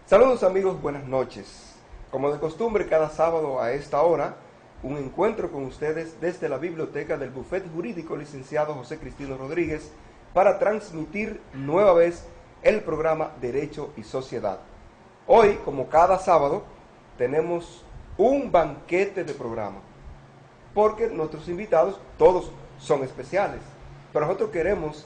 Saludos amigos, buenas noches. Como de costumbre, cada sábado a esta hora, un encuentro con ustedes desde la biblioteca del Bufete Jurídico Licenciado José Cristino Rodríguez para transmitir nueva vez el programa Derecho y Sociedad. Hoy, como cada sábado, tenemos un banquete de programa, porque nuestros invitados todos son especiales, pero nosotros queremos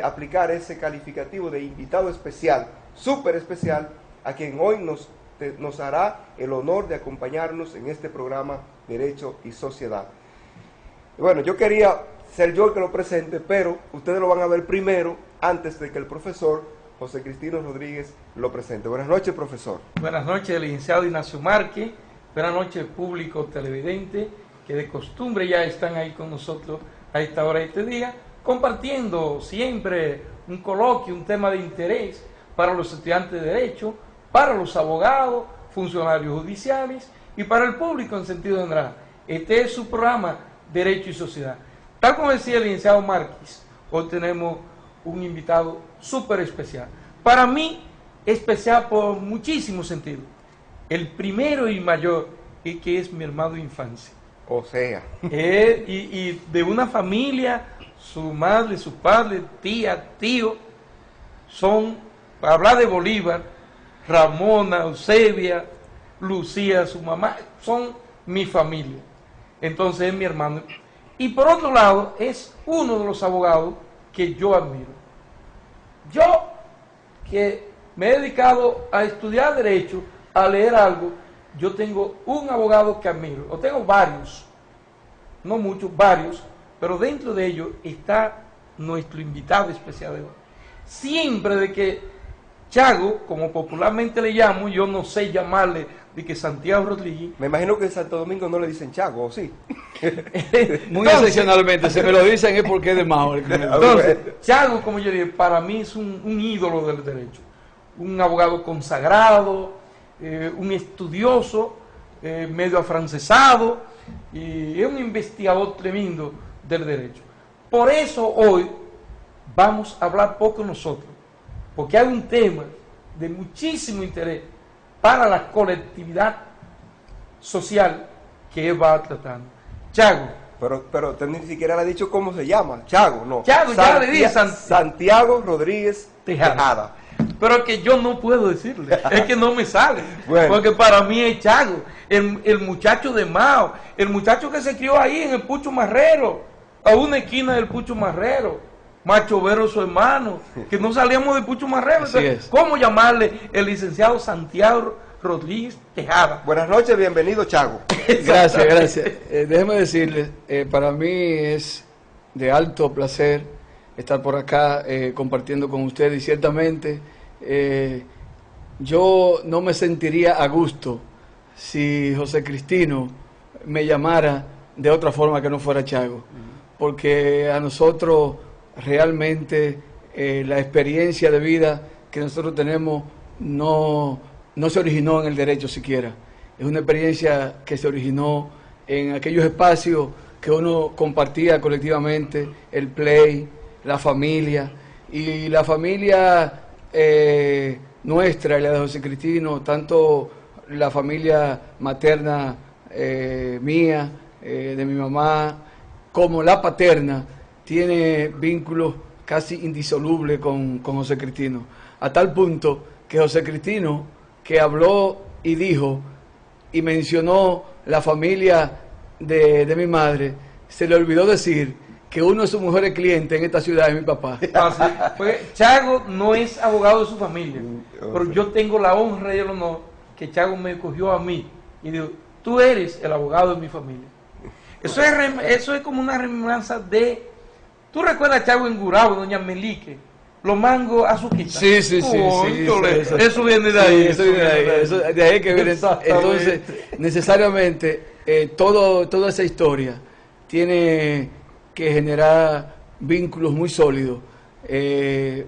aplicar ese calificativo de invitado especial, súper especial, a quien hoy nos hará el honor de acompañarnos en este programa Derecho y Sociedad. Bueno, yo quería ser yo el que lo presente, pero ustedes lo van a ver primero, antes de que el profesor José Cristino Rodríguez lo presente. Buenas noches, profesor. Buenas noches, licenciado Ignacio Márquez. Buenas noches, público televidente, que de costumbre ya están ahí con nosotros a esta hora de este día, compartiendo siempre un coloquio, un tema de interés para los estudiantes de Derecho, para los abogados, funcionarios judiciales y para el público en sentido general. Este es su programa Derecho y Sociedad. Tal como decía el licenciado Márquez, hoy tenemos un invitado súper especial. Para mí, especial por muchísimos sentidos. El primero y mayor es que es mi hermano de infancia. O sea. Y de una familia, su madre, su padre, tía, tío, son, para hablar de Bolívar, Ramona, Eusebia, Lucía, su mamá, son mi familia. Entonces es mi hermano. Y por otro lado, es uno de los abogados que yo admiro. Yo, que me he dedicado a estudiar Derecho, a leer algo, yo tengo un abogado que admiro, o tengo varios, no muchos, varios, pero dentro de ellos está nuestro invitado especial de hoy. Siempre de que Chago, como popularmente le llamo, yo no sé llamarle de que Santiago Rodríguez. Me imagino que en Santo Domingo no le dicen Chago, ¿o sí? Muy excepcionalmente, si me lo dicen es porque es de Mao. Entonces, Chago, como yo dije, para mí es un ídolo del derecho, un abogado consagrado, un estudioso, medio afrancesado, y es un investigador tremendo del derecho. Por eso hoy vamos a hablar poco nosotros, porque hay un tema de muchísimo interés para la colectividad social que él va tratando. Chago. Pero usted ni siquiera le ha dicho cómo se llama. Chago, no. Chago, ya le dije. Santiago Rodríguez Tejada. Pero que yo no puedo decirle, es que no me sale. Bueno. Porque para mí es Chago, el muchacho de Mao, el muchacho que se crió ahí en el Pucho Marrero, a una esquina del Pucho Marrero. Macho Vero, su hermano, que no salíamos de Pucho Marrero. Entonces, ¿cómo llamarle el licenciado Santiago Rodríguez Tejada? Buenas noches, bienvenido, Chago. Gracias, gracias. Déjeme decirles, para mí es de alto placer estar por acá compartiendo con ustedes, y ciertamente yo no me sentiría a gusto si José Cristino me llamara de otra forma que no fuera Chago, porque a nosotros realmente la experiencia de vida que nosotros tenemos no se originó en el derecho siquiera. Es una experiencia que se originó en aquellos espacios que uno compartía colectivamente, el play, la familia, y la familia nuestra y la de José Cristino, tanto la familia materna mía, de mi mamá, como la paterna, tiene vínculos casi indisolubles con José Cristino, a tal punto que José Cristino, que habló y dijo y mencionó la familia de mi madre, se le olvidó decir que uno de sus mejores clientes en esta ciudad es mi papá. Pues Chago no es abogado de su familia, pero yo tengo la honra y el honor que Chago me cogió a mí y dijo, tú eres el abogado de mi familia. Eso es como una remembranza de... ¿Tú recuerdas a Chago en Gurabo, doña Melique? Los mangos azuquitas. Sí. Eso viene de ahí. Eso viene de ahí. Eso, de ahí que viene. Entonces, necesariamente, toda esa historia tiene que generar vínculos muy sólidos,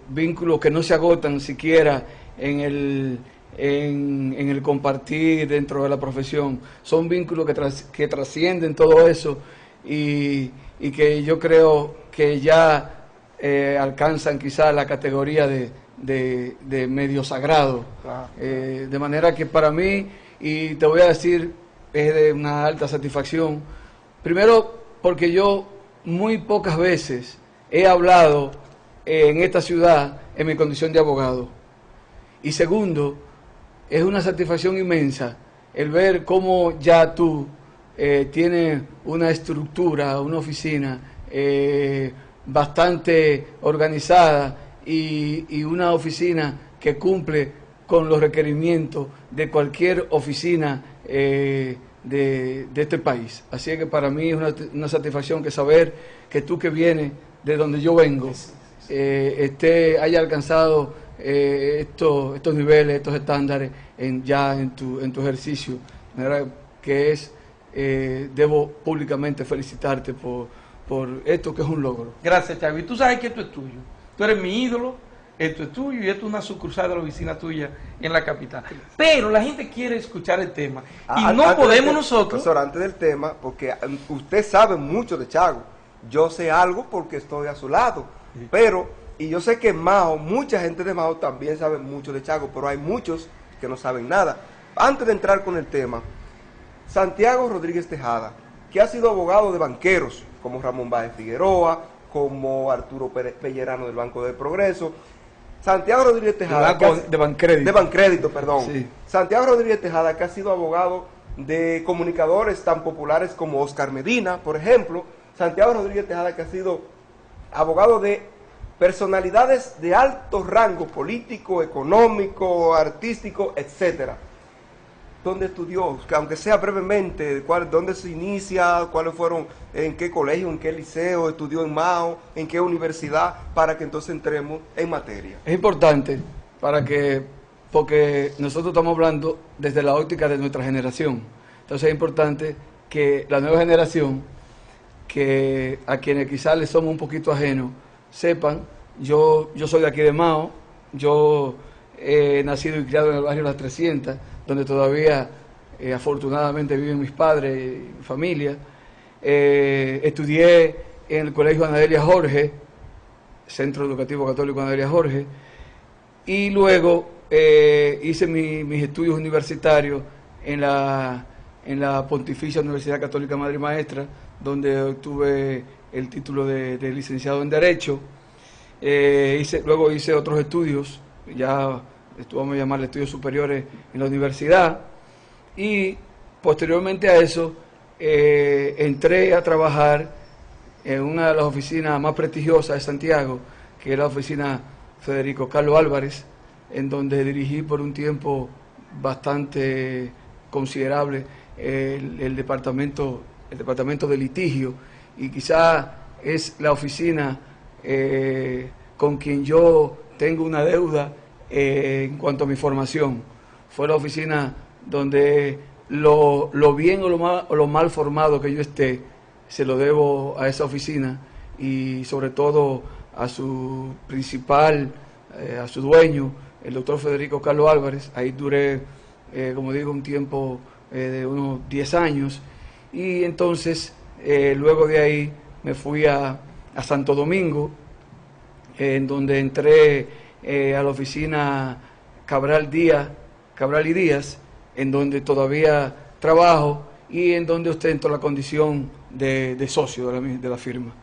vínculos que no se agotan siquiera en el compartir dentro de la profesión. Son vínculos que trascienden todo eso y que yo creo que ya alcanzan quizás la categoría de de medio sagrado. De manera que para mí, y te voy a decir, es de una alta satisfacción. Primero, porque yo muy pocas veces he hablado en esta ciudad en mi condición de abogado. Y segundo, es una satisfacción inmensa el ver cómo ya tú tienes una estructura, una oficina bastante organizada y una oficina que cumple con los requerimientos de cualquier oficina de este país. Así que para mí es una satisfacción que saber que tú que vienes de donde yo vengo, haya alcanzado estos niveles, estos estándares ya en tu ejercicio. De manera que debo públicamente felicitarte por esto que es un logro. Gracias, Chavo. Y tú sabes que esto es tuyo. Tú eres mi ídolo, esto es tuyo y esto es una sucursal de la oficina tuya en la capital. Pero la gente quiere escuchar el tema y no podemos nosotros... Profesor, antes del tema, porque usted sabe mucho de Chago. Yo sé algo porque estoy a su lado. Sí. Y yo sé que Mao, mucha gente de Mao también sabe mucho de Chago, pero hay muchos que no saben nada. Antes de entrar con el tema, Santiago Rodríguez Tejada, que ha sido abogado de banqueros, como Ramón Báez Figueroa, como Arturo Pellerano del Banco del Progreso. Santiago Rodríguez Tejada... De Bancrédito. De Bancrédito, perdón. Sí. Santiago Rodríguez Tejada, que ha sido abogado de comunicadores tan populares como Oscar Medina, por ejemplo. Santiago Rodríguez Tejada, que ha sido abogado de personalidades de alto rango político, económico, artístico, etcétera. ¿Dónde estudió? Que aunque sea brevemente, ¿dónde se inicia? ¿Cuáles fueron? ¿En qué colegio? ¿En qué liceo? ¿Estudió en Mao? ¿En qué universidad? Para que entonces entremos en materia. Es importante porque nosotros estamos hablando desde la óptica de nuestra generación. Entonces es importante que la nueva generación, que a quienes quizás les somos un poquito ajenos, sepan, yo soy de aquí de Mao, yo he nacido y criado en el barrio Las 300, donde todavía afortunadamente viven mis padres y mi familia. Estudié en el Colegio Anadelia Jorge, Centro Educativo Católico Anadelia Jorge, y luego hice mis estudios universitarios en la Pontificia Universidad Católica Madre y Maestra, donde obtuve el título de licenciado en Derecho. Luego hice otros estudios, ya vamos a llamarle estudios superiores en la universidad, y posteriormente a eso entré a trabajar en una de las oficinas más prestigiosas de Santiago, que es la oficina Federico Carlos Álvarez, en donde dirigí por un tiempo bastante considerable el departamento de litigio, y quizá es la oficina con quien yo tengo una deuda en cuanto a mi formación. Fue la oficina donde lo bien o lo mal formado que yo esté, se lo debo a esa oficina, y sobre todo a su principal, a su dueño, el doctor Federico Carlos Álvarez. Ahí duré, como digo, un tiempo de unos 10 años, y entonces luego de ahí me fui a Santo Domingo, en donde entré a la oficina Cabral y Díaz, en donde todavía trabajo y en donde ostento la condición de socio de la firma.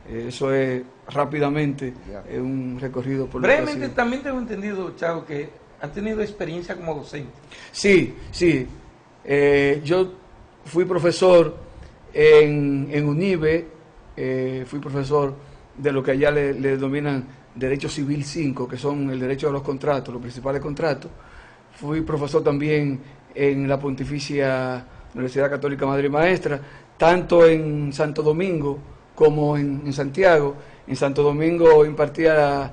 Eso es rápidamente un recorrido por brevemente. También tengo entendido, Chavo, que han tenido experiencia como docente. Sí. Yo fui profesor en UNIBE, fui profesor de lo que allá le denominan Derecho Civil 5, que son el derecho a los contratos, los principales contratos. Fui profesor también en la Pontificia Universidad Católica Madre y Maestra, tanto en Santo Domingo como en Santiago. En Santo Domingo impartía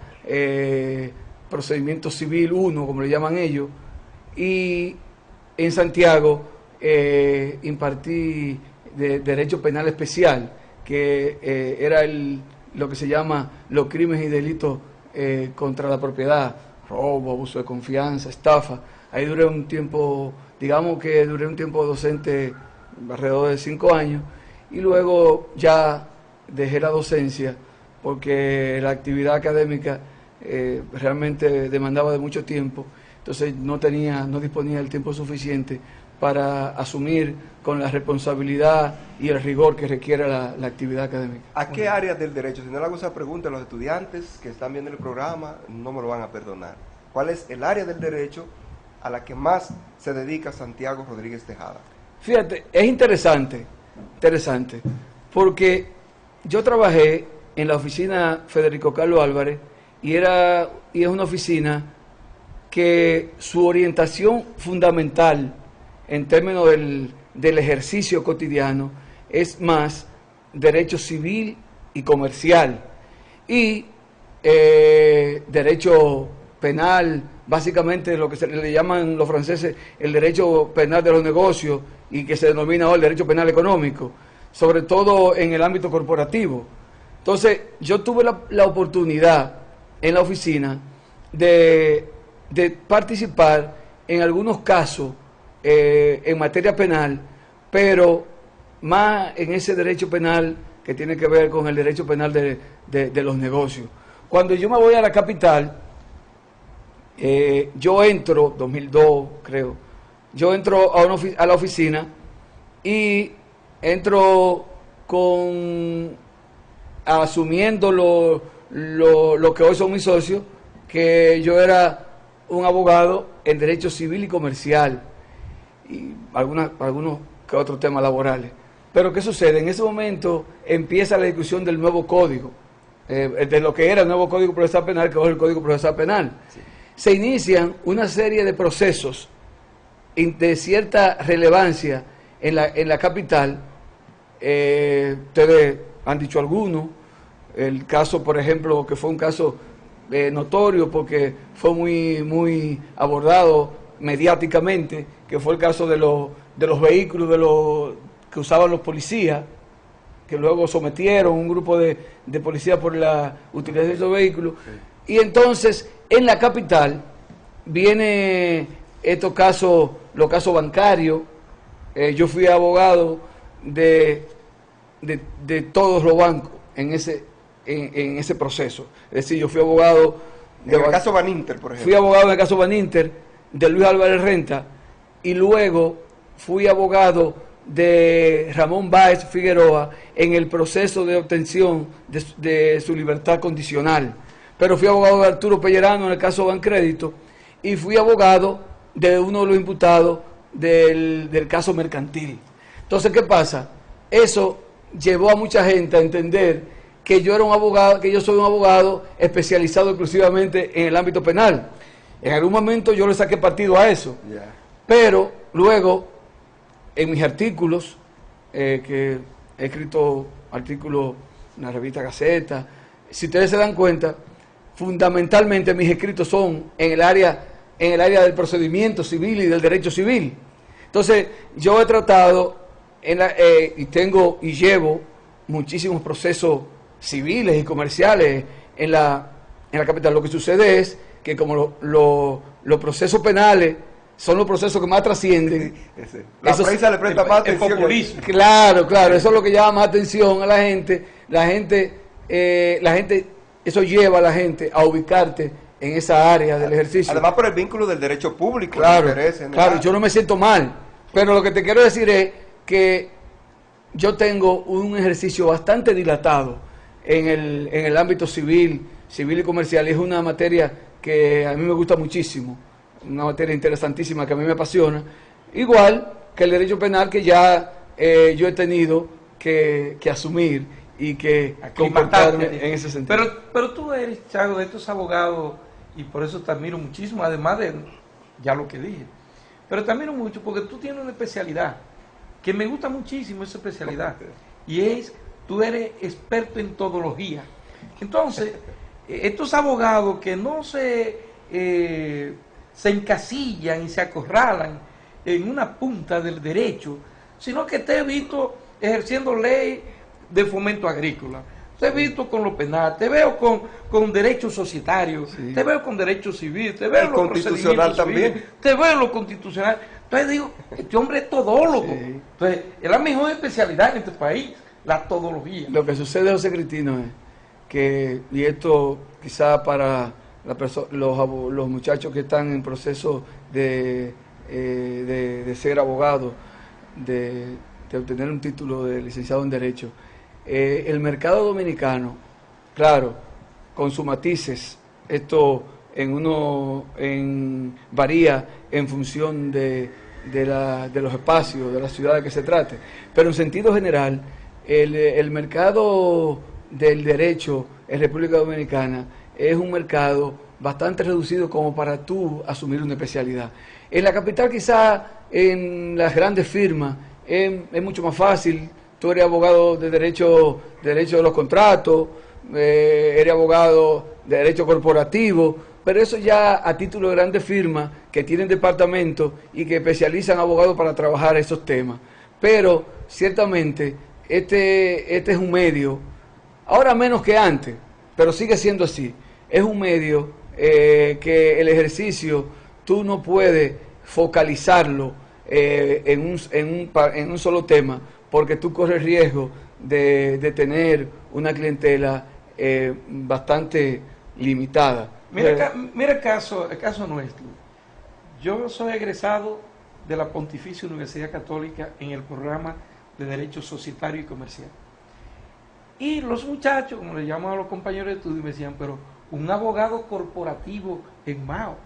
procedimiento civil 1, como le llaman ellos, y en Santiago impartí Derecho Penal Especial, que era lo que se llama los crímenes y delitos contra la propiedad, robo, abuso de confianza, estafa. Ahí duré un tiempo, digamos que duré un tiempo docente alrededor de 5 años, y luego ya dejé la docencia porque la actividad académica realmente demandaba de mucho tiempo, entonces no disponía del tiempo suficiente para asumir con la responsabilidad y el rigor que requiere la actividad académica. ¿A qué áreas del derecho? Si no le hago esa pregunta a los estudiantes que están viendo el programa, no me lo van a perdonar. ¿Cuál es el área del derecho a la que más se dedica Santiago Rodríguez Tejada? Fíjate, es interesante, porque yo trabajé en la oficina Federico Carlos Álvarez y es una oficina que su orientación fundamental en términos del ejercicio cotidiano es más derecho civil y comercial y derecho penal, básicamente lo que se le llaman los franceses el derecho penal de los negocios y que se denomina hoy el derecho penal económico, sobre todo en el ámbito corporativo. Entonces yo tuve la oportunidad en la oficina de participar en algunos casos en materia penal, pero más en ese derecho penal que tiene que ver con el derecho penal de los negocios. Cuando yo me voy a la capital, yo entro, 2002 creo, yo entro a la oficina y entro asumiendo lo que hoy son mis socios, que yo era un abogado en derecho civil y comercial y algunos que otros temas laborales. Pero ¿qué sucede? En ese momento empieza la discusión del nuevo código, de lo que era el nuevo Código Procesal Penal, que hoy es el Código Procesal Penal. Sí. Se inician una serie de procesos de cierta relevancia en la capital. Ustedes han dicho algunos. El caso, por ejemplo, que fue un caso notorio porque fue muy abordado mediáticamente, que fue el caso de los vehículos que usaban los policías, que luego sometieron un grupo de policías por la utilización de esos vehículos. Sí. Y entonces, en la capital, viene estos casos, los casos bancarios. Yo fui abogado de todos los bancos en ese proceso. Es decir, yo fui abogado... En el caso Baninter, por ejemplo. Fui abogado en el caso Baninter, de Luis Álvarez Renta, y luego fui abogado de Ramón Báez Figueroa en el proceso de obtención de su libertad condicional. Pero fui abogado de Arturo Pellerano en el caso Bancrédito y fui abogado de uno de los imputados del caso mercantil. Entonces, ¿qué pasa? Eso llevó a mucha gente a entender que yo era un abogado, que yo soy un abogado especializado exclusivamente en el ámbito penal. En algún momento yo le saqué partido a eso, pero luego en mis artículos, que he escrito artículos en la revista Gaceta, si ustedes se dan cuenta, fundamentalmente mis escritos son en el área del procedimiento civil y del derecho civil. Entonces, yo he tratado y llevo muchísimos procesos civiles y comerciales en la capital. Lo que sucede es que como los procesos penales son los procesos que más trascienden. La prensa le presta más atención. El populismo. Claro, eso es lo que llama más atención a la gente. La gente, eso lleva a la gente a ubicarte en esa área del ejercicio. Además por el vínculo del derecho público. Claro, yo no me siento mal. Pero lo que te quiero decir es que yo tengo un ejercicio bastante dilatado en el ámbito civil y comercial. Es una materia que a mí me gusta muchísimo, una materia interesantísima que a mí me apasiona, igual que el derecho penal que ya yo he tenido que asumir y que comportarme en ese sentido. Pero tú eres, Chago, de estos abogados, y por eso te admiro muchísimo, además de ya lo que dije, pero te admiro mucho porque tú tienes una especialidad, que me gusta muchísimo esa especialidad, y es, tú eres experto en todología. Entonces, estos abogados que no se encasillan y se acorralan en una punta del derecho, sino que te he visto ejerciendo ley de fomento agrícola, te he visto con lo penal, te veo con derechos societarios, sí, te veo con derecho civil, te veo en lo constitucional también, te veo en lo constitucional. Entonces digo, este hombre es todólogo. Sí. Entonces, es la mejor especialidad en este país, la todología. Lo que sucede, José Cristino, es que, y esto quizá para los muchachos que están en proceso de ser abogado, de obtener un título de licenciado en Derecho. El mercado dominicano, claro, con sus matices, esto varía en función de los espacios, de las ciudades que se trate, pero en sentido general, el mercado del derecho en República Dominicana es un mercado bastante reducido como para tú asumir una especialidad. En la capital, quizá en las grandes firmas, es mucho más fácil. Tú eres abogado de derecho de los contratos, eres abogado de derecho corporativo, pero eso ya a título de grandes firmas que tienen departamentos y que especializan abogados para trabajar esos temas. Pero ciertamente este es un medio, ahora menos que antes, pero sigue siendo así. Es un medio que el ejercicio tú no puedes focalizarlo en un solo tema, porque tú corres riesgo de tener una clientela bastante limitada. Mira el caso nuestro. Yo soy egresado de la Pontificia Universidad Católica en el programa de Derecho Societario y Comercial. Y los muchachos, como le llaman a los compañeros de estudio, me decían, pero un abogado corporativo en Mao.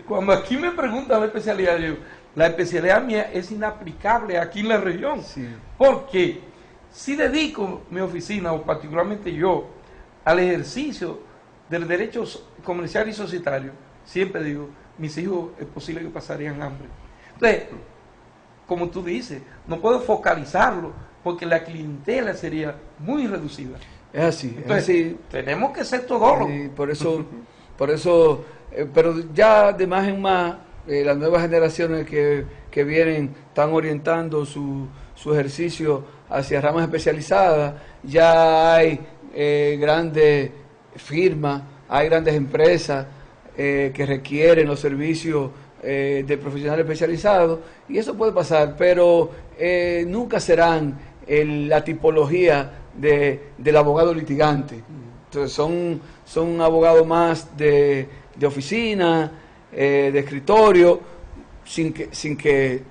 Cuando aquí me preguntan la especialidad, yo, la especialidad mía es inaplicable aquí en la región. Sí. Porque si dedico mi oficina, o particularmente yo, al ejercicio del derecho comercial y societario, siempre digo, mis hijos es posible que pasarían hambre. Entonces, como tú dices, no puedo focalizarlo porque la clientela sería muy reducida. Es así. Entonces, es así. Tenemos que ser todólogos. Por eso, pero ya de más en más, las nuevas generaciones que vienen están orientando su ejercicio hacia ramas especializadas. Ya hay grandes firmas, hay grandes empresas que requieren los servicios de profesionales especializados, y eso puede pasar, pero nunca serán la tipología del abogado litigante. Entonces son abogados más de oficina, de escritorio, sin que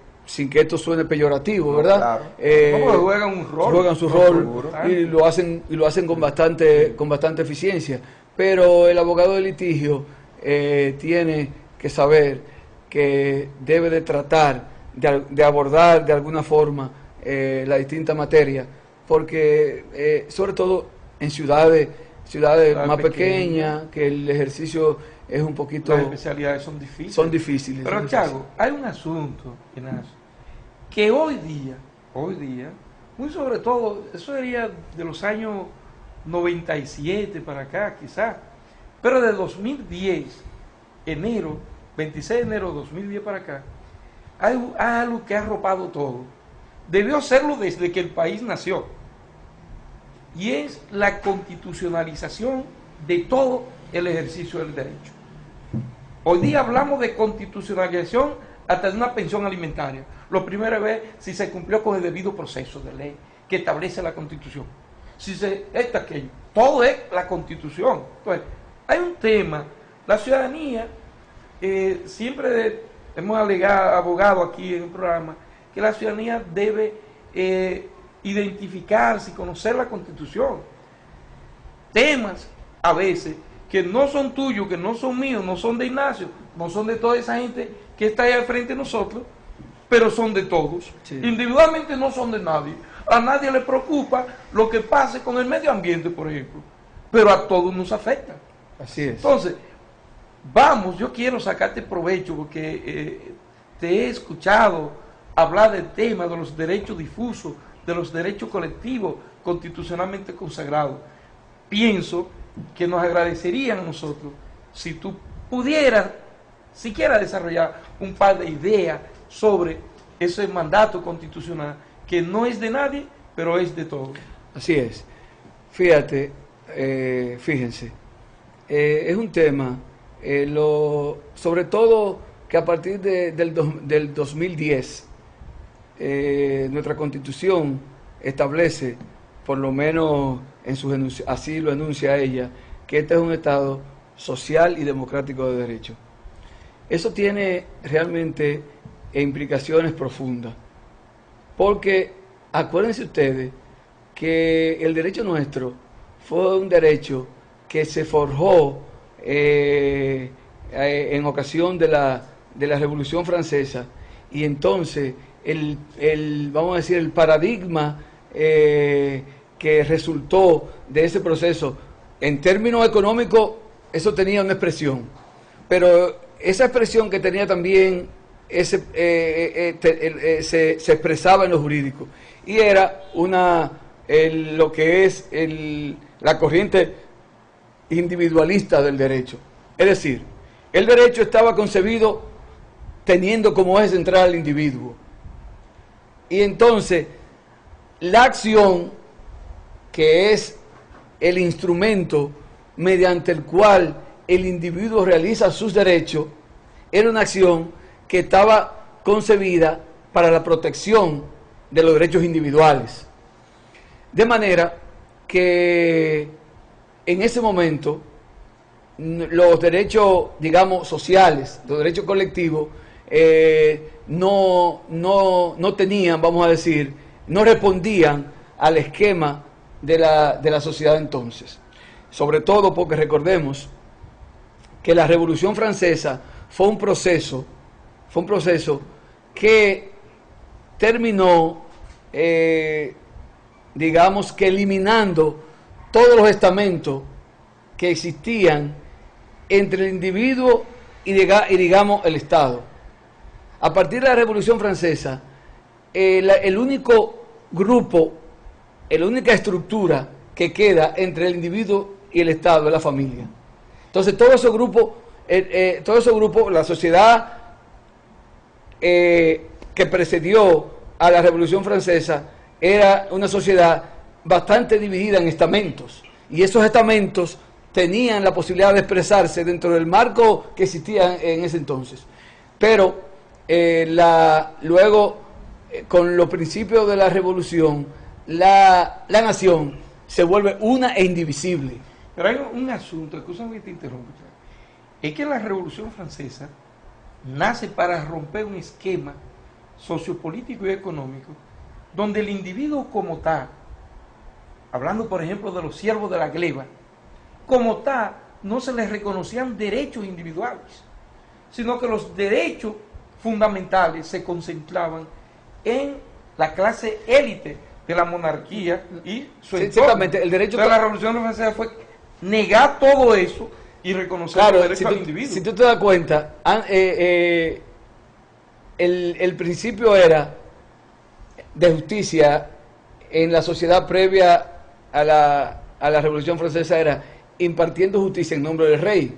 esto suene peyorativo, ¿verdad? Claro. Juegan un rol. Juegan su rol y lo hacen con bastante eficiencia. Pero el abogado de litigio tiene que saber que debe de tratar de abordar de alguna forma la distinta materia, porque sobre todo en ciudades más pequeñas, que el ejercicio es un poquito... Las especialidades son difíciles. Pero, Chago, hay un asunto, Ignacio, que hoy día, muy sobre todo, eso sería de los años 97 para acá, quizás, pero de 2010, 26 de enero de 2010 para acá, hay algo que ha arropado todo. Debió serlo desde que el país nació. Y es la constitucionalización de todo el ejercicio del derecho. Hoy día hablamos de constitucionalización hasta de una pensión alimentaria. Lo primero es ver si se cumplió con el debido proceso de ley que establece la Constitución. Aquello. Todo es la Constitución. Entonces, hay un tema. La ciudadanía, siempre hemos abogado aquí en el programa, que la ciudadanía debe identificarse y conocer la Constitución. Temas, a veces, que no son tuyos, que no son míos, no son de Ignacio, no son de toda esa gente que está ahí al frente de nosotros, pero son de todos. Sí. Individualmente no son de nadie. A nadie le preocupa lo que pase con el medio ambiente, por ejemplo, pero a todos nos afecta. Así es. Entonces, yo quiero sacarte provecho porque te he escuchado hablar del tema de los derechos difusos, de los derechos colectivos constitucionalmente consagrados. Pienso que nos agradecerían a nosotros si tú pudieras siquiera desarrollar un par de ideas sobre ese mandato constitucional que no es de nadie, pero es de todos. Así es. Fíjense, es un tema, sobre todo que a partir del 2010, nuestra Constitución establece, por lo menos así lo enuncia ella, que este es un Estado social y democrático de derecho. Eso tiene realmente implicaciones profundas, porque acuérdense ustedes que el derecho nuestro fue un derecho que se forjó en ocasión de la Revolución Francesa, y entonces vamos a decir, el paradigma que resultó de ese proceso, en términos económicos, eso tenía una expresión, pero esa expresión que tenía también se expresaba en lo jurídico, y era lo que es la corriente individualista del derecho. Es decir, el derecho estaba concebido teniendo como eje central al individuo, y entonces la acción, que es el instrumento mediante el cual el individuo realiza sus derechos, era una acción que estaba concebida para la protección de los derechos individuales. De manera que en ese momento los derechos, digamos, sociales, los derechos colectivos, no tenían, vamos a decir, no respondían al esquema de la sociedad entonces. Sobre todo porque recordemos que la Revolución Francesa fue un proceso que terminó, digamos que eliminando todos los estamentos que existían entre el individuo y digamos el Estado. A partir de la Revolución Francesa, el único grupo, la única estructura que queda entre el individuo y el Estado es la familia. Entonces todos esos grupos, la sociedad que precedió a la Revolución Francesa era una sociedad bastante dividida en estamentos, y esos estamentos tenían la posibilidad de expresarse dentro del marco que existía en ese entonces. Pero luego, con los principios de la Revolución, la nación se vuelve una e indivisible. Pero hay un asunto, escúchame que te interrumpa, es que la Revolución Francesa nace para romper un esquema sociopolítico y económico donde el individuo como tal, hablando por ejemplo de los siervos de la gleba, como tal no se les reconocían derechos individuales, sino que los derechos fundamentales se concentraban en la clase élite de la monarquía y su entorno. Ciertamente, el derecho... Entonces, la Revolución Francesa fue negar todo eso y reconocer los derechos al individuo. Si tú te das cuenta, el principio era de justicia en la sociedad previa a la Revolución Francesa, era impartiendo justicia en nombre del rey.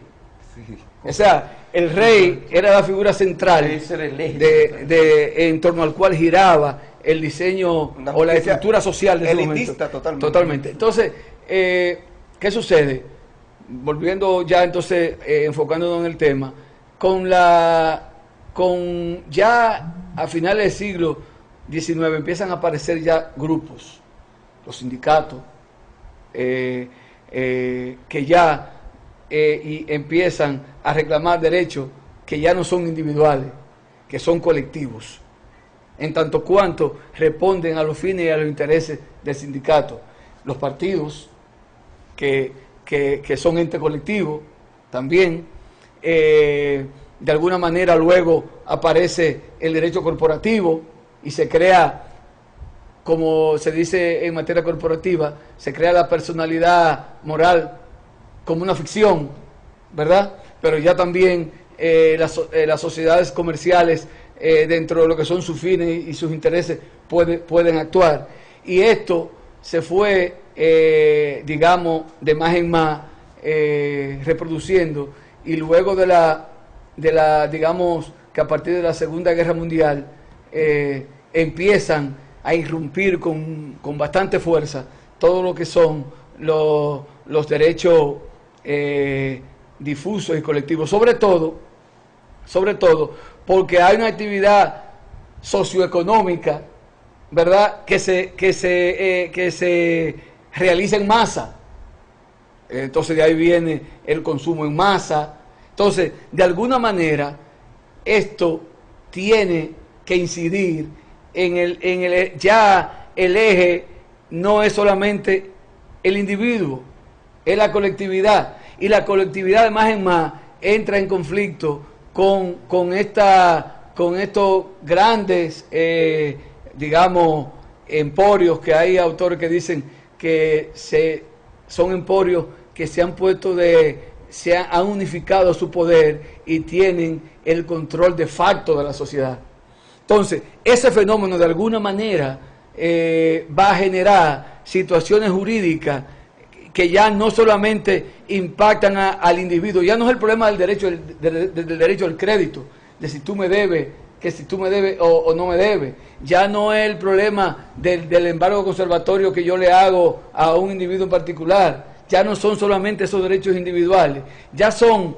Sí. O sea, el rey era la figura central en torno al cual giraba el diseño o la estructura social de ese momento. Totalmente. Entonces, ¿qué sucede? Volviendo ya entonces, enfocándonos en el tema, ya a finales del siglo XIX empiezan a aparecer ya grupos, los sindicatos, que ya y empiezan a reclamar derechos que ya no son individuales, que son colectivos, en tanto cuanto responden a los fines y a los intereses del sindicato. Los partidos, que son entes colectivos también, de alguna manera luego aparece el derecho corporativo y se crea, como se dice en materia corporativa, se crea la personalidad moral como una ficción, ¿verdad? Pero ya también las sociedades comerciales, dentro de lo que son sus fines y sus intereses, pueden actuar. Y esto se fue, digamos, de más en más reproduciendo, y luego de la digamos, que a partir de la Segunda Guerra Mundial empiezan a irrumpir con bastante fuerza todo lo que son los derechos difusos y colectivos, sobre todo porque hay una actividad socioeconómica, ¿verdad?, que se realiza en masa. Entonces de ahí viene el consumo en masa. Entonces, de alguna manera, esto tiene que incidir ya el eje no es solamente el individuo, es la colectividad. Y la colectividad de más en más entra en conflicto con estos grandes, digamos, emporios, que hay autores que dicen que son emporios que se han han unificado su poder y tienen el control de facto de la sociedad. Entonces, ese fenómeno de alguna manera va a generar situaciones jurídicas que ya no solamente impactan al individuo, ya no es el problema del derecho del derecho al crédito, de si tú me debes, que si tú me debes o no me debes, ya no es el problema del embargo conservatorio que yo le hago a un individuo en particular, ya no son solamente esos derechos individuales, ya son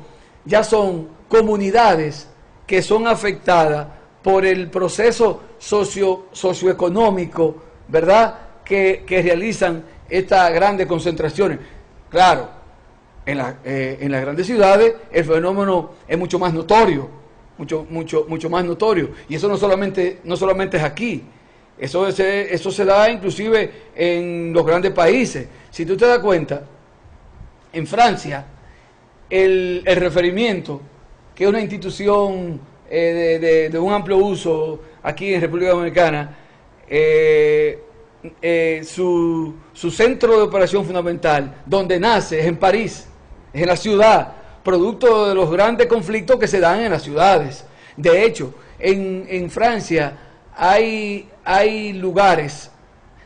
comunidades que son afectadas por el proceso socioeconómico, ¿verdad?, que realizan estas grandes concentraciones. Claro, en las grandes ciudades el fenómeno es mucho más notorio, mucho más notorio, y eso no solamente es aquí, eso se da inclusive en los grandes países. Si tú te das cuenta, en Francia el referimiento, que es una institución de un amplio uso aquí en República Dominicana, su centro de operación fundamental, donde nace, es en París, es en la ciudad, producto de los grandes conflictos que se dan en las ciudades. De hecho, en Francia hay lugares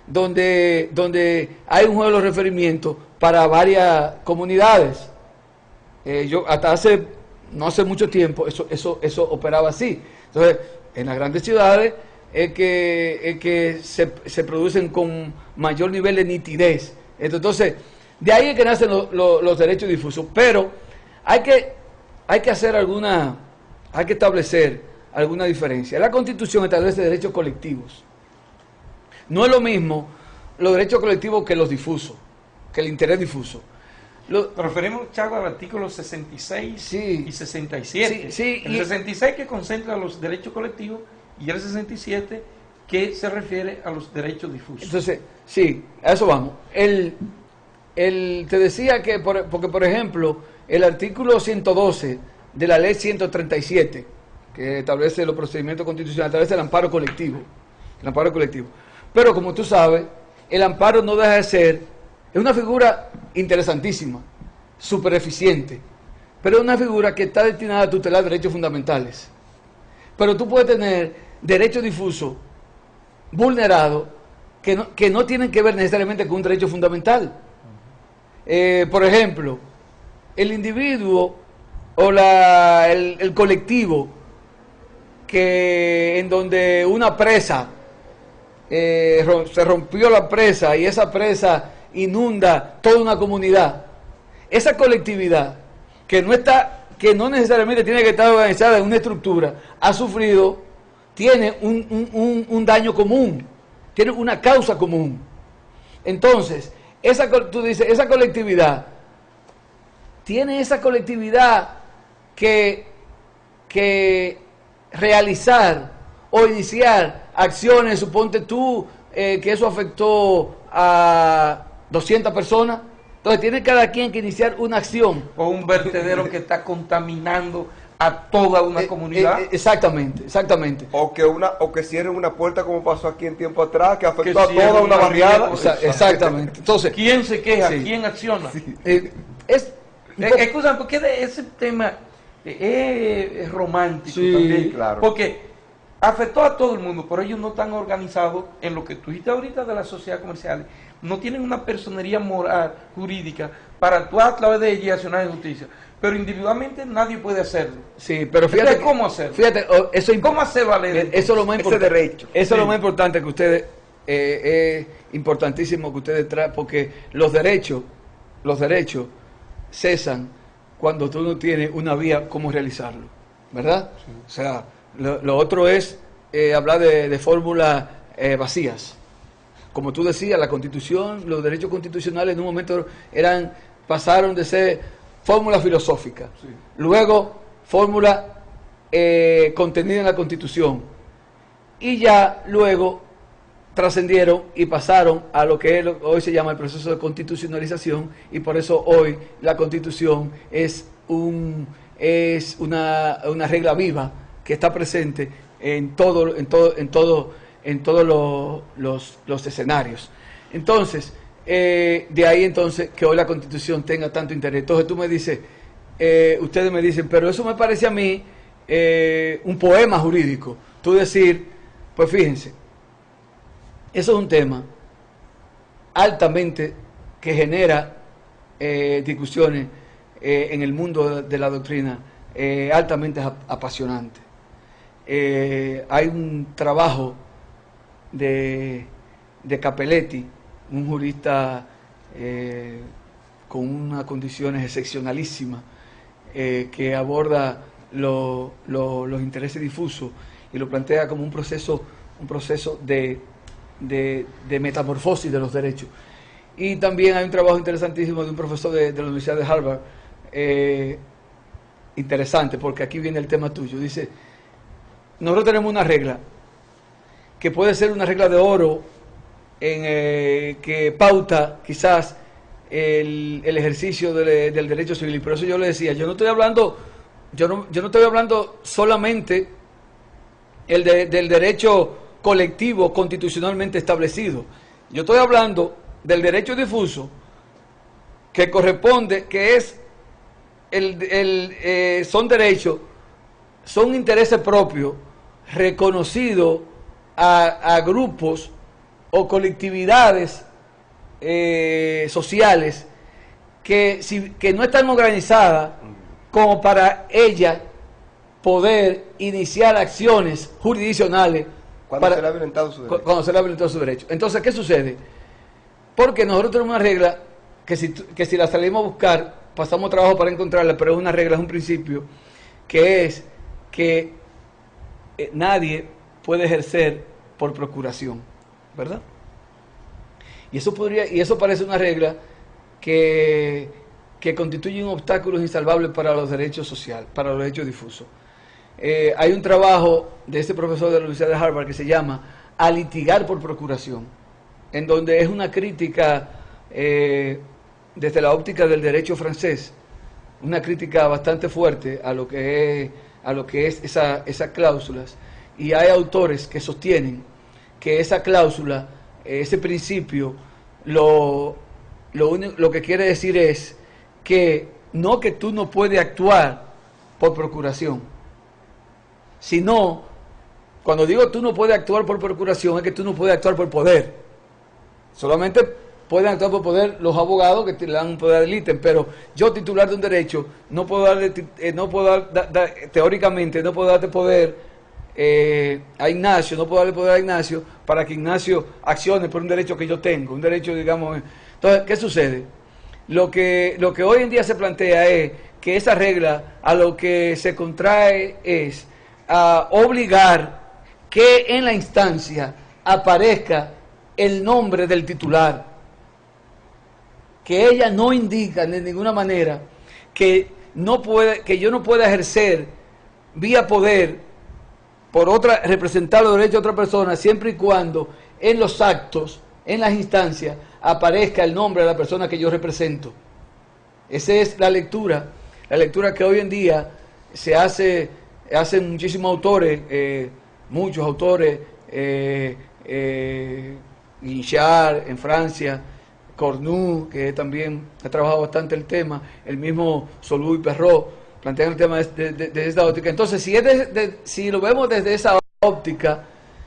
donde hay un juego de referimiento para varias comunidades. Hasta no hace mucho tiempo eso operaba así. Entonces, en las grandes ciudades es que se producen con mayor nivel de nitidez. Entonces, de ahí es que nacen los derechos difusos. Pero hay que establecer alguna diferencia. La Constitución establece derechos colectivos. No es lo mismo los derechos colectivos que los difusos, que el interés difuso. Nos referimos, Chago, al artículo 66 sí, y 67. Sí, el 66 que concentra los derechos colectivos y el 67 que se refiere a los derechos difusos. Entonces, sí, a eso vamos. Te decía que, porque por ejemplo, el artículo 112 de la ley 137, que establece los procedimientos constitucionales, establece el amparo colectivo. El amparo colectivo. Pero como tú sabes, el amparo no deja de ser, es una figura interesantísima, súper eficiente, pero es una figura que está destinada a tutelar derechos fundamentales. Pero tú puedes tener derechos difusos vulnerados que no tienen que ver necesariamente con un derecho fundamental. Por ejemplo, el individuo o el colectivo en donde una presa, se rompió la presa y esa presa inunda toda una comunidad. Esa colectividad que no necesariamente tiene que estar organizada en una estructura, tiene un daño común, tiene una causa común. Entonces, tú dices, esa colectividad tiene que realizar o iniciar acciones. Suponte tú que eso afectó a 200 personas, entonces tiene cada quien que iniciar una acción. O un vertedero que está contaminando a toda una comunidad. Exactamente. O que cierren una puerta, como pasó aquí en tiempo atrás, que afectó a toda una barriada. Exactamente. Entonces, ¿quién se queja? Sí. ¿Quién acciona? Sí. Escucha, porque ese tema es romántico, sí, también. Claro. Porque afectó a todo el mundo, pero ellos no están organizados en lo que tú dijiste ahorita de la sociedad comercial. No tienen una personería moral, jurídica, para actuar a través de ella y accionar en justicia. Pero individualmente nadie puede hacerlo. Sí, pero fíjate. Entonces, ¿cómo hacerlo? Fíjate, ¿Cómo hacer valer eso es lo más importante. Derecho. Eso es lo más importante que ustedes, es importantísimo que ustedes traen, porque los derechos cesan cuando tú no tienes una vía cómo realizarlo, ¿verdad? Sí. O sea, lo otro es hablar de fórmulas vacías. Como tú decías, la Constitución, los derechos constitucionales en un momento eran pasaron de ser fórmula filosófica, Sí. luego fórmula contenida en la Constitución, y ya luego trascendieron y pasaron a lo que hoy se llama el proceso de constitucionalización, y por eso hoy la Constitución es una regla viva que está presente en todos los escenarios. Entonces, de ahí entonces que hoy la Constitución tenga tanto interés. Entonces tú me dices, ustedes me dicen, pero eso me parece a mí un poema jurídico. Tú decir, pues fíjense, eso es un tema altamente que genera discusiones en el mundo de la doctrina, altamente apasionante. Hay un trabajo de Capelletti, un jurista con unas condiciones excepcionalísimas, que aborda los intereses difusos y lo plantea como un proceso de metamorfosis de los derechos. Y también hay un trabajo interesantísimo de un profesor de la Universidad de Harvard, interesante, porque aquí viene el tema tuyo. Dice, nosotros tenemos una regla que puede ser una regla de oro que pauta quizás el ejercicio del derecho civil. Y por eso yo le decía, yo no estoy hablando solamente del derecho colectivo constitucionalmente establecido. Yo estoy hablando del derecho difuso, que corresponde, que es son intereses propios reconocidos a grupos o colectividades sociales que no están organizadas como para ellas poder iniciar acciones jurisdiccionales Cuando se le ha violentado su derecho. Cuando se le ha violentado su derecho. Entonces, ¿qué sucede? Porque nosotros tenemos una regla que si la salimos a buscar, pasamos trabajo para encontrarla, pero es una regla, es un principio, que es que nadie puede ejercer por procuración, ¿verdad? Y eso parece una regla que constituye un obstáculo insalvable para los derechos sociales, para los derechos difusos. Hay un trabajo de este profesor de la Universidad de Harvard que se llama A litigar por procuración, en donde es una crítica desde la óptica del derecho francés, una crítica bastante fuerte a lo que es esas cláusulas, y hay autores que sostienen que esa cláusula, ese principio, lo que quiere decir es que tú no puedes actuar por procuración, sino, cuando digo tú no puedes actuar por procuración, es que tú no puedes actuar por poder. Solamente pueden actuar por poder los abogados que le dan un poder del ítem, pero yo, titular de un derecho, no puedo teóricamente no puedo darte poder a Ignacio, no puedo darle poder a Ignacio para que Ignacio accione por un derecho que yo tengo, un derecho, digamos. Entonces, ¿qué sucede? Lo que hoy en día se plantea es que esa regla a lo que se contrae es a obligar que en la instancia aparezca el nombre del titular, que ella no indica de ninguna manera que yo no pueda ejercer vía poder por representar los derechos de otra persona, siempre y cuando en los actos, en las instancias, aparezca el nombre de la persona que yo represento. Esa es la lectura que hoy en día hacen muchísimos autores, muchos autores, Guinchard en Francia, Cornu, que también ha trabajado bastante el tema, el mismo Solú y Perrot, plantean el tema desde esta óptica. Entonces, si lo vemos desde esa óptica,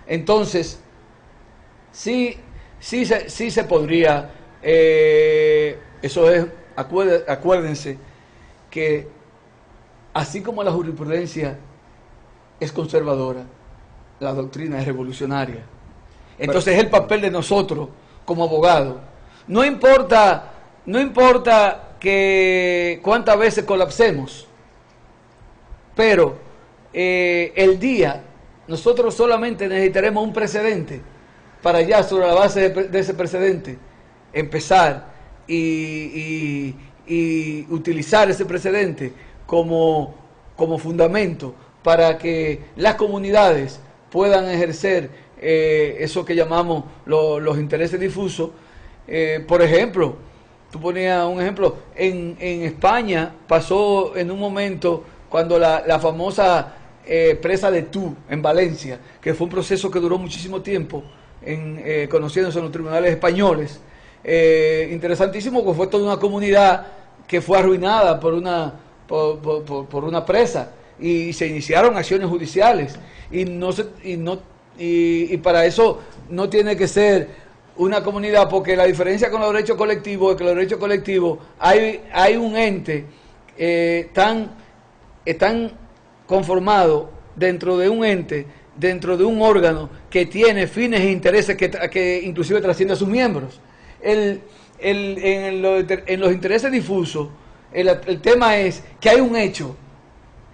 entonces sí se podría, eso es, acuérdense que así como la jurisprudencia es conservadora, la doctrina es revolucionaria. Entonces es el papel de nosotros como abogados. No importa que cuántas veces colapsemos, pero el día nosotros solamente necesitaremos un precedente para ya sobre la base de ese precedente empezar y y utilizar ese precedente como fundamento para que las comunidades puedan ejercer eso que llamamos los intereses difusos. Por ejemplo, tú ponías un ejemplo, en España pasó en un momento cuando la famosa presa de Tú en Valencia, que fue un proceso que duró muchísimo tiempo, conociéndose en los tribunales españoles, interesantísimo, que fue toda una comunidad que fue arruinada por una presa, y se iniciaron acciones judiciales, y para eso no tiene que ser una comunidad, porque la diferencia con los derechos colectivos es que los derechos colectivos hay un ente están conformados dentro de un ente, dentro de un órgano que tiene fines e intereses que inclusive trasciende a sus miembros. En los intereses difusos, el tema es que hay un hecho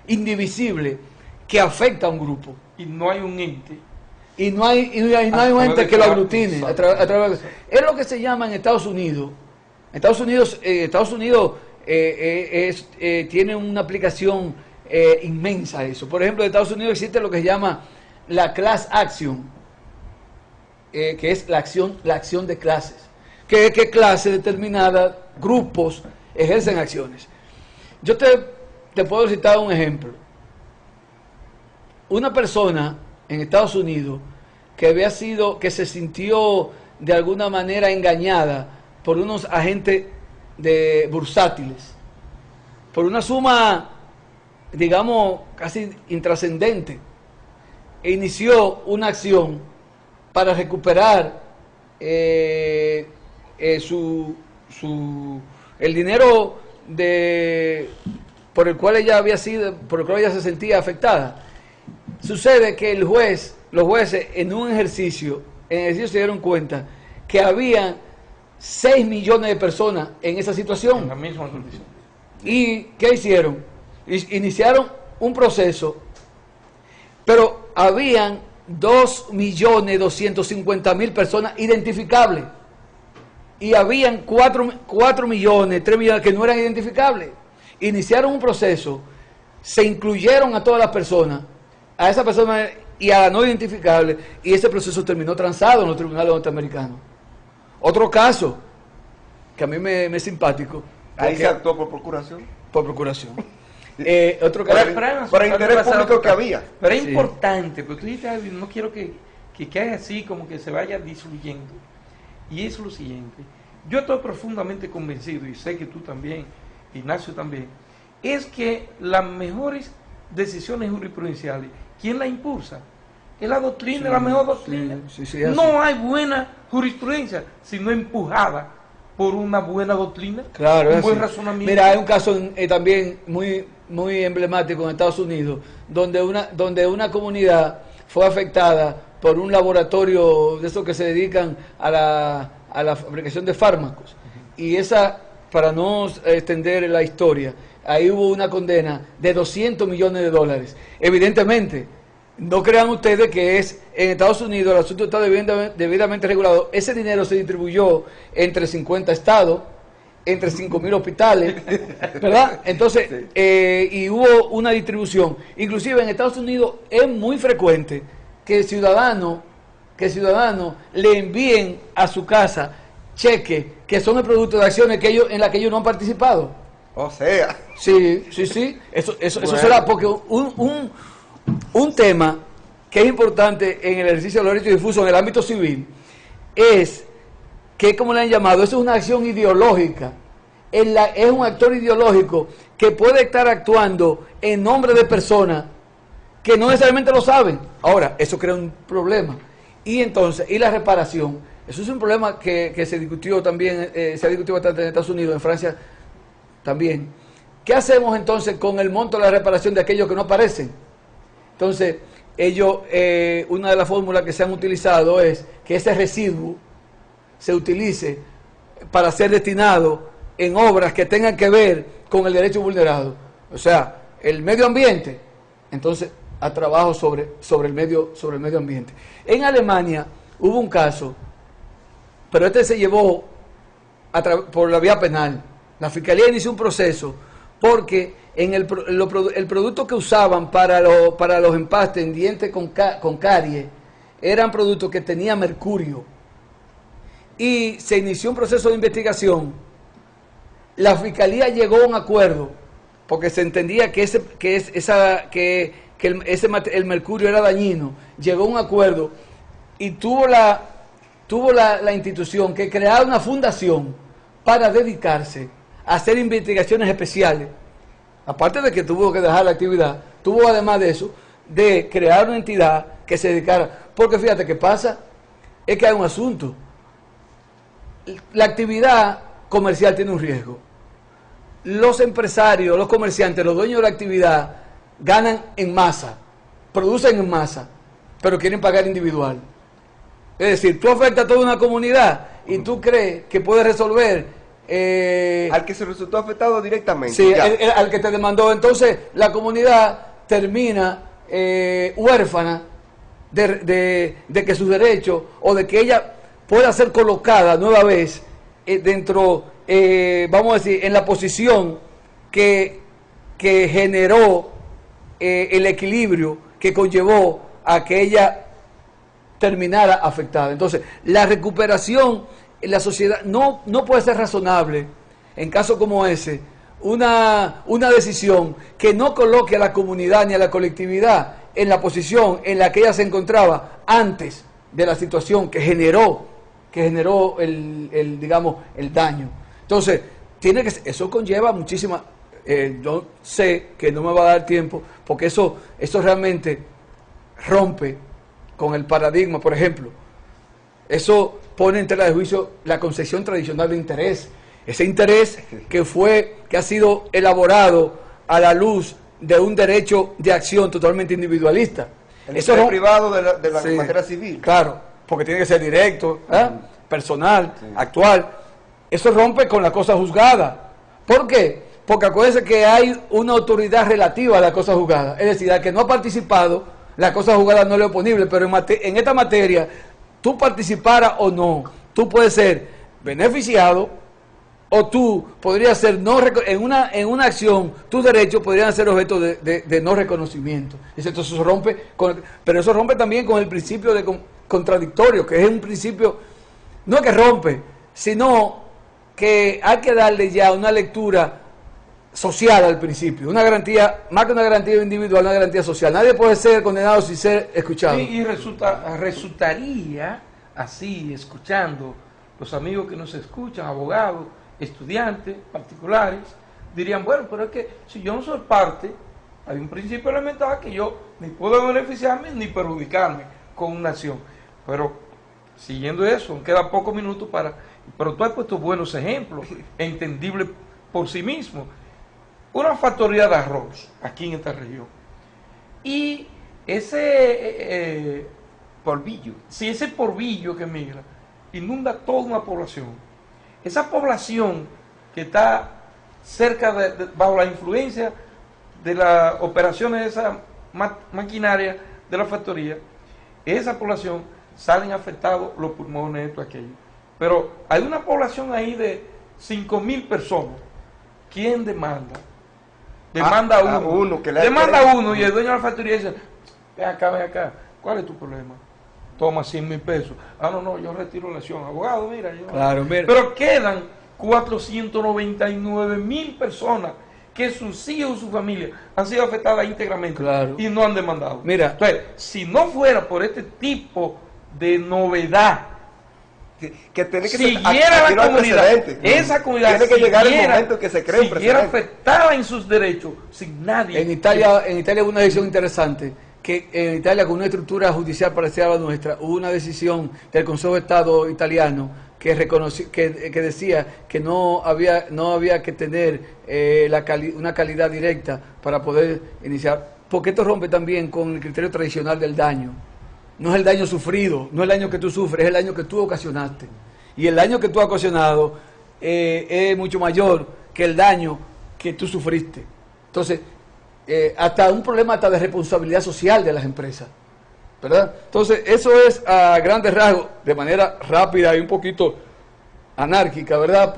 indivisible que afecta a un grupo. Y no hay un ente. Y no hay un ente que lo aglutine. Es lo que se llama en Estados Unidos. Estados Unidos tiene una aplicación inmensa a eso. Por ejemplo, en Estados Unidos existe lo que se llama la class action, que es la acción de clases. Que clases determinadas, grupos, ejercen acciones. Yo te puedo citar un ejemplo. Una persona en Estados Unidos que se sintió de alguna manera engañada por unos agentes bursátiles, por una suma, digamos, casi intrascendente, e inició una acción para recuperar el dinero por el cual ella se sentía afectada. Sucede que los jueces en ejercicio se dieron cuenta que había 6 millones de personas en esa situación. En la misma condición. ¿Y qué hicieron? Iniciaron un proceso, pero habían 2.250.000 personas identificables. Y habían 4 millones, 3 millones que no eran identificables. Iniciaron un proceso, se incluyeron a todas las personas, a esa persona y a la no identificable, y ese proceso terminó transado en los tribunales norteamericanos. Otro caso que a mí me es simpático. Ahí se actuó por procuración. Por procuración. Otro caso. Por interés público que había. Pero es Sí. importante, porque tú dijiste algo y no quiero que caiga así, como que se vaya disluyendo. Y es lo siguiente. Yo estoy profundamente convencido, y sé que tú también, Ignacio también, es que las mejores decisiones jurisprudenciales, ¿quién la impulsa? Es la doctrina, la mejor doctrina. No hay buena jurisprudencia sino empujada por una buena doctrina, Claro, un es buen así. razonamiento. Mira, hay un caso también muy emblemático en Estados Unidos, donde una comunidad fue afectada por un laboratorio de esos que se dedican a la fabricación de fármacos. Y para no extender la historia, ahí hubo una condena de $200 millones. Evidentemente, no crean ustedes que en Estados Unidos el asunto está debidamente regulado. Ese dinero se distribuyó entre 50 estados, entre 5.000 hospitales, ¿verdad? Entonces, y hubo una distribución. Inclusive en Estados Unidos es muy frecuente que ciudadanos le envíen a su casa cheques que son el producto de acciones en las que ellos no han participado. O sea. Sí. Eso Bueno. será porque un tema que es importante en el ejercicio de los derechos difusos en el ámbito civil es que, como le han llamado, eso es una acción ideológica. Es un actor ideológico que puede estar actuando en nombre de personas que no necesariamente lo saben. Ahora, eso crea un problema. Y entonces, la reparación, eso es un problema que se discutió también, se ha discutido bastante en Estados Unidos, en Francia también. ¿Qué hacemos entonces con el monto de la reparación de aquellos que no aparecen? Entonces, una de las fórmulas que se han utilizado es que ese residuo se utilice para ser destinado en obras que tengan que ver con el derecho vulnerado. O sea, el medio ambiente, entonces, a trabajo sobre el medio ambiente. En Alemania hubo un caso, pero se llevó por la vía penal, La Fiscalía inició un proceso porque en el producto que usaban para los empastes en dientes con caries eran productos que tenían mercurio. Y se inició un proceso de investigación. La Fiscalía llegó a un acuerdo porque se entendía que el mercurio era dañino. Llegó a un acuerdo y tuvo la institución que crear una fundación para dedicarse a hacer investigaciones especiales. Aparte de que tuvo que dejar la actividad, tuvo además de eso, de crear una entidad que se dedicara. Porque fíjate qué pasa, es que hay un asunto. La actividad comercial tiene un riesgo. Los empresarios, los comerciantes, los dueños de la actividad ganan en masa, producen en masa, pero quieren pagar individual. Es decir, tú afectas a toda una comunidad y tú crees que puedes resolver al que se resultó afectado directamente. Sí, al que te demandó. Entonces la comunidad termina huérfana de que sus derechos o de que ella pueda ser colocada nueva vez dentro, vamos a decir, en la posición que generó el equilibrio que conllevó a que ella terminara afectada. Entonces, la recuperación en la sociedad no puede ser razonable en casos como ese, una decisión que no coloque a la comunidad ni a la colectividad en la posición en la que ella se encontraba antes de la situación que generó el daño. Entonces, eso conlleva muchísima, yo sé que no me va a dar tiempo, porque eso realmente rompe con el paradigma. Por ejemplo, eso pone en tela de juicio la concepción tradicional de interés. Ese interés que ha sido elaborado a la luz de un derecho de acción totalmente individualista. El interés privado de la sí, materia civil. Claro, porque tiene que ser directo, personal, sí, actual. Eso rompe con la cosa juzgada. ¿Por qué? Porque acuérdense que hay una autoridad relativa a la cosa juzgada. Es decir, al que no ha participado, la cosa juzgada no le es oponible, pero en esta materia, tú participaras o no, tú puedes ser beneficiado o tú podrías ser en una acción, tus derechos podrían ser objeto de no reconocimiento. Entonces eso rompe, pero eso rompe también con el principio de contradictorio, que es un principio, no que rompe, sino que hay que darle ya una lectura social al principio, una garantía, más que una garantía individual, una garantía social. Nadie puede ser condenado sin ser escuchado. Sí, y resultaría así, escuchando los amigos que nos escuchan, abogados, estudiantes, particulares, dirían, bueno, pero es que si yo no soy parte, hay un principio elemental que yo ni puedo beneficiarme ni perjudicarme con una acción. Pero siguiendo eso, quedan pocos minutos pero tú has puesto buenos ejemplos, entendibles por sí mismo. Una factoría de arroz aquí en esta región. Y ese polvillo. Sí, ese polvillo que migra inunda toda una población. Esa población que está cerca bajo la influencia de las operaciones de esa maquinaria de la factoría, esa población salen afectados los pulmones, esto, aquello. Pero hay una población ahí de 5.000 personas. ¿Quién demanda? Demanda uno. Demanda uno y el dueño de la factoría dice, ven acá, ¿cuál es tu problema? Toma 100,000 pesos. No, yo retiro la acción. Abogado, mira. Claro, mira. Pero quedan 499,000 personas que sus hijos y su familia han sido afectadas íntegramente, claro, y no han demandado. Mira. Entonces, si no fuera por este tipo de novedad, que tiene que siguiera ser, la comunidad, esa comunidad tiene que llegar el momento que se cree un siguiera precedente, afectada en sus derechos, sin nadie. En Italia hubo una decisión interesante, que en Italia, con una estructura judicial parecida a la nuestra, hubo una decisión del Consejo de Estado italiano que decía que no había que tener una calidad directa para poder iniciar, porque esto rompe también con el criterio tradicional del daño. No es el daño sufrido, no es el daño que tú sufres, es el daño que tú ocasionaste. Y el daño que tú has ocasionado es mucho mayor que el daño que tú sufriste. Entonces, hasta un problema de responsabilidad social de las empresas, ¿verdad? Entonces, eso es a grandes rasgos, de manera rápida y un poquito anárquica, ¿verdad?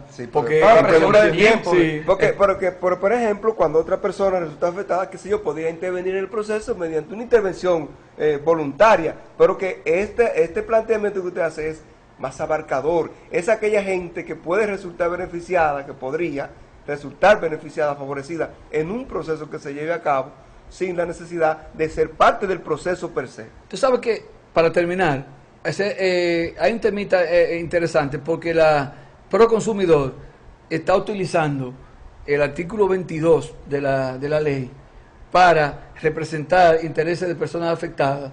Sí, porque por la porque premura del sí, tiempo. sí. Porque, por ejemplo, cuando otra persona resulta afectada, que si yo podía intervenir en el proceso mediante una intervención voluntaria, pero que este planteamiento que usted hace es más abarcador. Es aquella gente que puede resultar beneficiada, que podría resultar beneficiada, favorecida en un proceso que se lleve a cabo sin la necesidad de ser parte del proceso per se. Tú sabes que, para terminar, hay un temita interesante, porque la Proconsumidor está utilizando el artículo 22 de la ley para representar intereses de personas afectadas.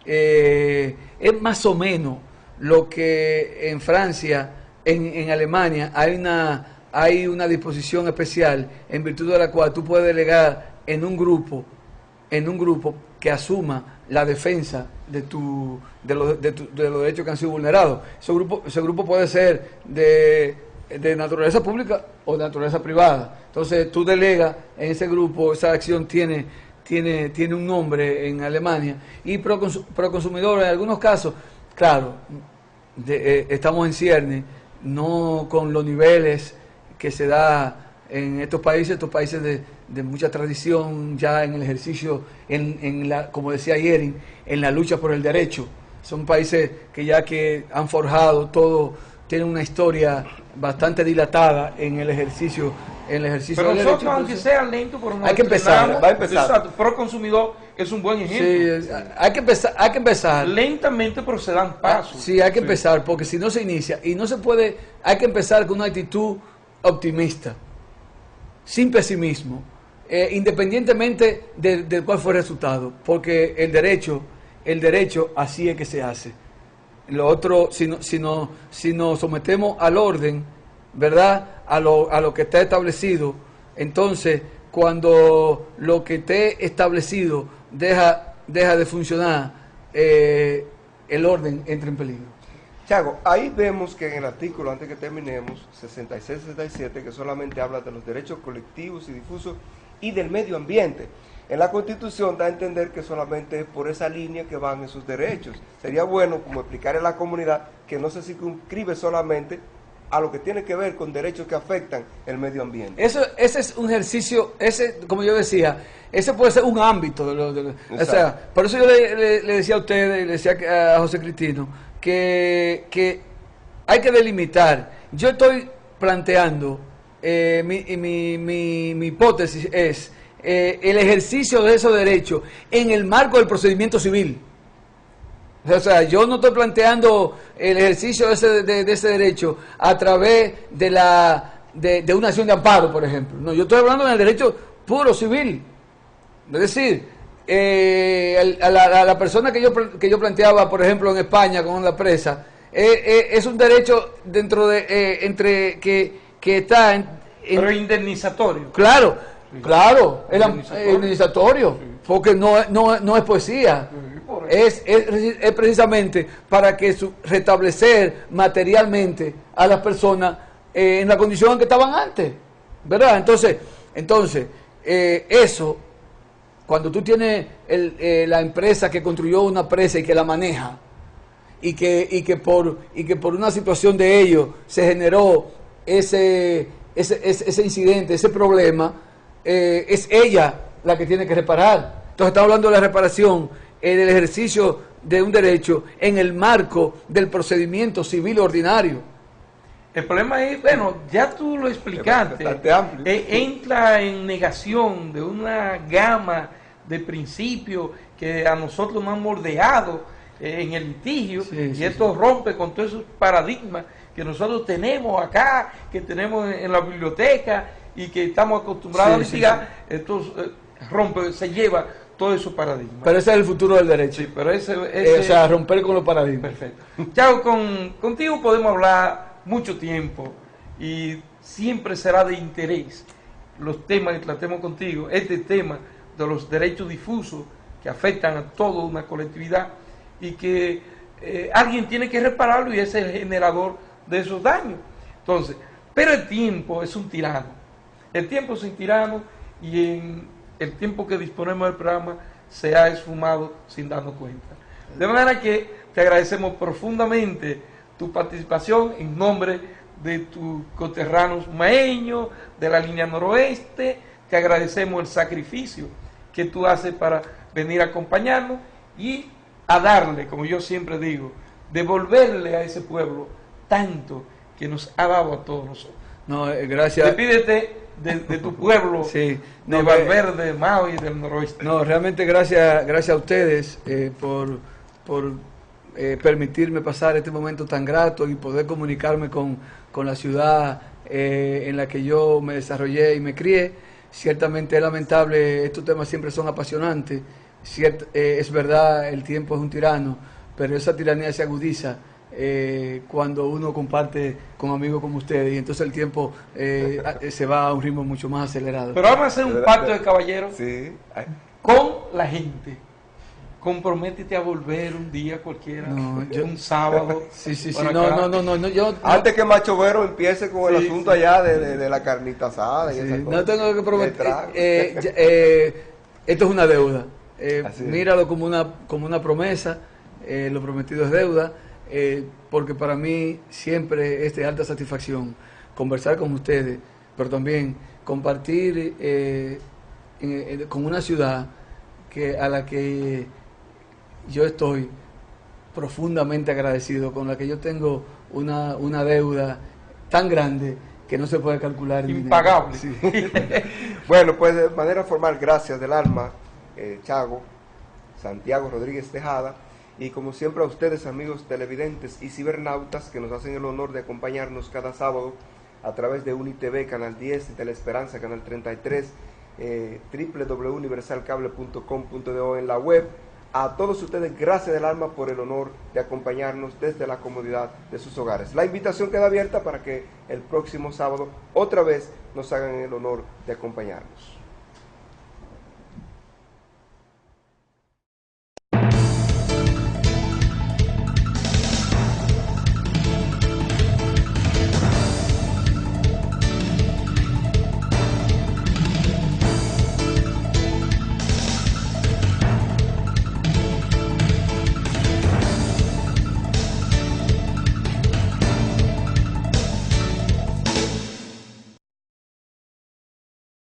Es más o menos lo que en Francia, en Alemania, hay una disposición especial en virtud de la cual tú puedes delegar en un grupo que asuma la defensa de los derechos que han sido vulnerados. Ese grupo puede ser de naturaleza pública o de naturaleza privada. Entonces tú delegas en ese grupo, esa acción tiene un nombre en Alemania, y Proconsumidor en algunos casos, claro, estamos en cierne, no con los niveles que se da en estos países de mucha tradición ya en el ejercicio, como decía Yering, en la lucha por el derecho. Son países que han forjado todo, tienen una historia bastante dilatada en el ejercicio Pero del nosotros, derecho. aunque sea lento, pero hay que empezar. Va a empezar. Exacto, Proconsumidor es un buen ejemplo. Sí, hay que empezar. Lentamente, pero se dan pasos. Sí, hay que empezar, porque si no se inicia, y no se puede, hay que empezar con una actitud optimista, sin pesimismo, independientemente de cuál fue el resultado, porque el derecho así es que se hace. Lo otro, si nos sometemos al orden, ¿verdad?, a lo que está establecido, entonces cuando lo que esté establecido deja de funcionar, el orden entra en peligro. Chago, ahí vemos que en el artículo, antes que terminemos, 66-67, que solamente habla de los derechos colectivos y difusos y del medio ambiente. En la Constitución da a entender que solamente es por esa línea que van esos derechos. Sería bueno como explicar a la comunidad que no se circunscribe solamente a lo que tiene que ver con derechos que afectan el medio ambiente. Ese es un ejercicio, como yo decía, ese puede ser un ámbito o sea, por eso yo le decía a ustedes, le decía a José Cristino, que hay que delimitar. Yo estoy planteando, mi hipótesis es el ejercicio de esos derechos en el marco del procedimiento civil. O sea, yo no estoy planteando el ejercicio de ese derecho a través de una acción de amparo, por ejemplo. No, yo estoy hablando del derecho puro civil. Es decir, a la persona que yo planteaba, por ejemplo, en España con la presa, es un derecho dentro de que está pero indemnizatorio. Claro, el Indemnizatorio. indemnizatorio, porque no es poesía. Es precisamente para que restablecer materialmente a las personas en la condición en que estaban antes, ¿verdad? Entonces eso, cuando tú tienes la empresa que construyó una presa y que la maneja, y que por una situación de ello se generó ese incidente, ese problema, es ella la que tiene que reparar. Entonces estamos hablando de la reparación, del ejercicio de un derecho en el marco del procedimiento civil ordinario. El problema es, bueno, ya tú lo explicaste, Bastante amplio. entra en negación de una gama de principios que a nosotros nos han moldeado en el litigio, y esto rompe con todos esos paradigmas que nosotros tenemos acá, que tenemos en la biblioteca y que estamos acostumbrados a litigar. Esto rompe, se lleva todo esos paradigmas. Pero ese es el futuro del derecho. Sí, pero O sea, romper con los paradigmas. Perfecto. Chao, contigo podemos hablar mucho tiempo y siempre será de interés los temas que tratemos contigo, este tema de los derechos difusos que afectan a toda una colectividad y que alguien tiene que repararlo y es el generador de esos daños. Entonces, pero el tiempo es un tirano. El tiempo es un tirano y en el tiempo que disponemos del programa se ha esfumado sin darnos cuenta. De manera que te agradecemos profundamente tu participación en nombre de tus coterranos maeños, de la línea noroeste. Te agradecemos el sacrificio que tú haces para venir a acompañarnos y a darle, como yo siempre digo, devolverle a ese pueblo tanto que nos ha dado a todos nosotros. No, gracias. Despídete de tu pueblo, Sí, de no, Valverde, Mao y del noroeste. No, realmente gracias a ustedes por permitirme pasar este momento tan grato y poder comunicarme con la ciudad en la que yo me desarrollé y me crié. Ciertamente es lamentable, estos temas siempre son apasionantes. Es verdad, el tiempo es un tirano, pero esa tiranía se agudiza cuando uno comparte con amigos como ustedes, y entonces el tiempo se va a un ritmo mucho más acelerado. Pero vamos a hacer un pacto de caballeros Sí. con la gente. Comprométete a volver un día cualquiera, No, un sábado. Sí, para no, acá. no, yo Antes que Macho Vero empiece con el Sí, asunto sí. allá de la carnita asada y sí, esas no cosas. tengo que El prometer. trago. Esto es una deuda. Así es. Míralo como una promesa. Lo prometido es deuda. Porque para mí siempre es de alta satisfacción conversar con ustedes, pero también compartir con una ciudad a la que yo estoy profundamente agradecido, con la que yo tengo una deuda tan grande que no se puede calcular en dinero. Impagable. Sí. Bueno, pues de manera formal, gracias del alma, Chago, Santiago Rodríguez Tejada, y como siempre a ustedes, amigos televidentes y cibernautas, que nos hacen el honor de acompañarnos cada sábado a través de UniTV, Canal 10, de La Esperanza, Canal 33, www.universalcable.com.do en la web. A todos ustedes, gracias del alma por el honor de acompañarnos desde la comodidad de sus hogares. La invitación queda abierta para que el próximo sábado otra vez nos hagan el honor de acompañarnos.